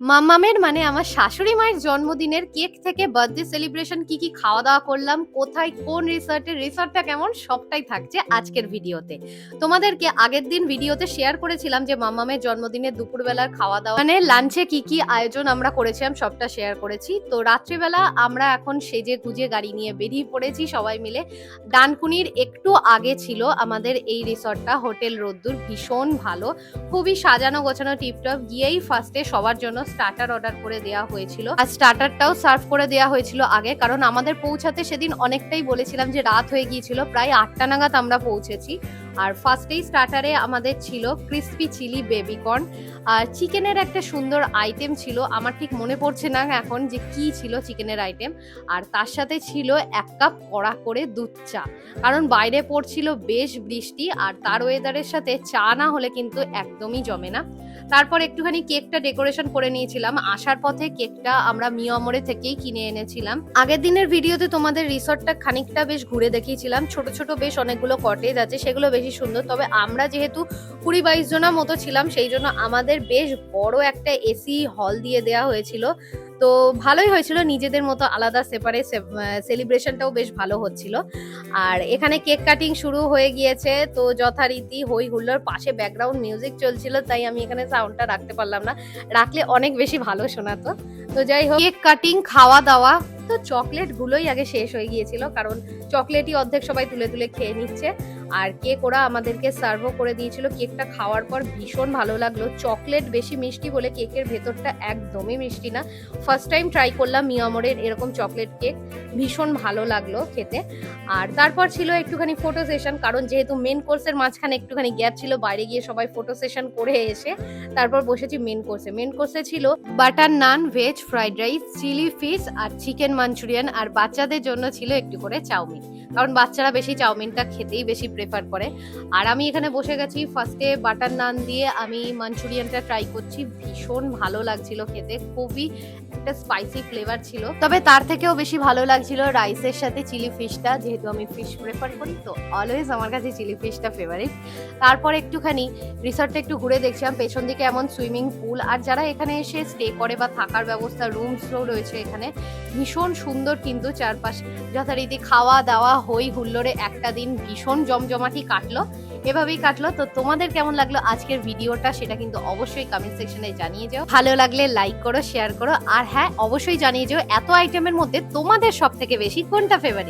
মাম্মামের মানে আমার শাশুড়ি মায়ের জন্মদিনের কেক থেকে বার্থডে সেলিব্রেশন কি খাওয়া-দাওয়া করলাম, কোথায় কোন রিসর্টটা কেমন সবটাই থাকছে আজকের ভিডিওতে। তোমাদেরকে আগের দিন ভিডিওতে শেয়ার করেছিলাম যে মাম্মামের জন্মদিনের দুপুরবেলার খাওয়া-দাওয়া মানে লাঞ্চে কি আয়োজন আমরা করেছিলাম সবটা শেয়ার করেছি। তো রাত্রিবেলা আমরা এখন সেজে-গুজে গাড়ি নিয়ে বেরিয়ে পড়েছি সবাই মিলে। ডানকুনির একটু আগে ছিল আমাদের এই রিসর্টটা হোটেল রোদ্দুর, ভীষণ ভালো। খুবই সাজানো গোছানো টিপটপ। গিয়েই ফার্স্টে সবার জন্য স্টার্টার অর্ডার করে দেওয়া হয়েছিল, আর স্টার্টারটাও সার্ভ করে দেওয়া হয়েছিল আগে, কারণ আমাদের পৌঁছাতে সেদিন অনেকটাই বলেছিলাম যে রাত হয়ে গিয়েছিল, প্রায় 8টা নাগাদ আমরা পৌঁছেছি। আর ফার্স্টেই স্টার্টারে আমাদের ছিল ক্রিসপি চিলি বেবিকর্ন, আর চিকেনের একটা সুন্দর আইটেম ছিল, আমার ঠিক মনে পড়ছে না এখন যে কি ছিল চিকেনের আইটেম। আর তার সাথে ছিল 1 কাপ কড়া করে দুধ চা, কারণ বাইরে পড়ছিল বেশ বৃষ্টি, আর তার ওয়েদারের সাথে চা না হলে কিন্তু একদমই জমে না। তারপর একটুখানি কেকটা ডেকোরেশন করে নিয়েছিলাম। আসার পথে কেকটা আমরা মিয়ামরে থেকেই কিনে এনেছিলাম। আগের দিনের ভিডিওতে তোমাদের রিসর্টটা খানিকটা বেশ ঘুরে দেখিয়েছিলাম। ছোট ছোট বেশ অনেকগুলো কটেজ আছে, সেগুলো বেশি সুন্দর। তবে আমরা যেহেতু 20-22 জনের মতো ছিলাম, সেই জন্য আমাদের বেশ বড় একটা এসি হল দিয়ে দেওয়া হয়েছিল। তো ভালোই হয়েছিল, নিজেদের মতো আলাদা সেপারেট সেলিব্রেশনটাও বেশ ভালো হচ্ছিল। আর এখানে কেক কাটিং শুরু হয়ে গিয়েছে, তো যথারীতি হই হুল্লোড়, পাশে ব্যাকগ্রাউন্ড মিউজিক চলছিল, তাই আমি এখানে সাউন্ডটা রাখতে পারলাম না, রাখলে অনেক বেশি ভালো শোনাতো। তো যাই হোক, কেক কাটিং, খাওয়া দাওয়া, তো চকলেট গুলোই আগে শেষ হয়ে গিয়েছিল, কারণ চকলেটই অর্ধেক সবাই তুলে তুলে খেয়ে নিচ্ছে। আর কেক ওরা আমাদেরকে সার্ভও করে দিয়েছিল। কেকটা খাওয়ার পর ভীষণ ভালো লাগলো। চকলেট বেশি মিষ্টি বলে কেকের ভেতরটা একদমই মিষ্টি না। ফার্স্ট টাইম ট্রাই করলাম মিয়ামরের এরকম চকলেট কেক, ভীষণ ভালো লাগলো খেতে। আর তারপর ছিল একটুখানি ফটো সেশন, কারণ যেহেতু মেন কোর্সের মাঝখানে একটুখানি গ্যাপ ছিল, বাইরে গিয়ে সবাই ফটো সেশন করে এসে তারপর বসেছি মেন কোর্সে। মেন কোর্সে ছিল butter naan, veg fried rice, chilli fish আর চিকেন মাঞ্চুরিয়ান, আর বাচ্চাদের জন্য ছিল একটু করে চাউমিন, কারণ বাচ্চারা বেশি চাউমিনটা খেতেই বেশি প্রেফার করে। আর আমি এখানে বসে গেছি, ফার্স্টে বাটার নান দিয়ে আমি মাঞ্চুরিয়ানটা ট্রাই করছি। ভীষণ ভালো লাগছিল খেতে, খুবই একটা স্পাইসি ফ্লেভার ছিল। তবে তার থেকেও বেশি ভালো লাগছিল রাইসের সাথে চিলি ফিশটা, যেহেতু আমি ফিশ প্রেফার করি, তো অলওয়েজ আমার কাছে চিলি ফিশটা ফেভারিট। তারপর একটুখানি রিসর্টটা একটু ঘুরে দেখছিলাম, পেছন দিকে এমন সুইমিং পুল, আর যারা এখানে এসে স্টে করে বা থাকার ব্যবস্থা রুমসও রয়েছে এখানে, ভীষণ সুন্দর কিন্তু চারপাশ। যথারীতি খাওয়া দাওয়া হই হুল্লোড়ে একটা দিন ভীষণ জমজমাটি কাটলো, এভাবেই কাটলো। তো তোমাদের কেমন লাগলো আজকের ভিডিওটা সেটা কিন্তু অবশ্যই কমেন্ট সেকশনে জানিয়ে যাও। ভালো লাগলে লাইক করো, শেয়ার করো, আর হ্যাঁ অবশ্যই জানিয়ে যাও এত আইটেমের মধ্যে তোমাদের সব থেকে বেশি কোনটা ফেভারিট।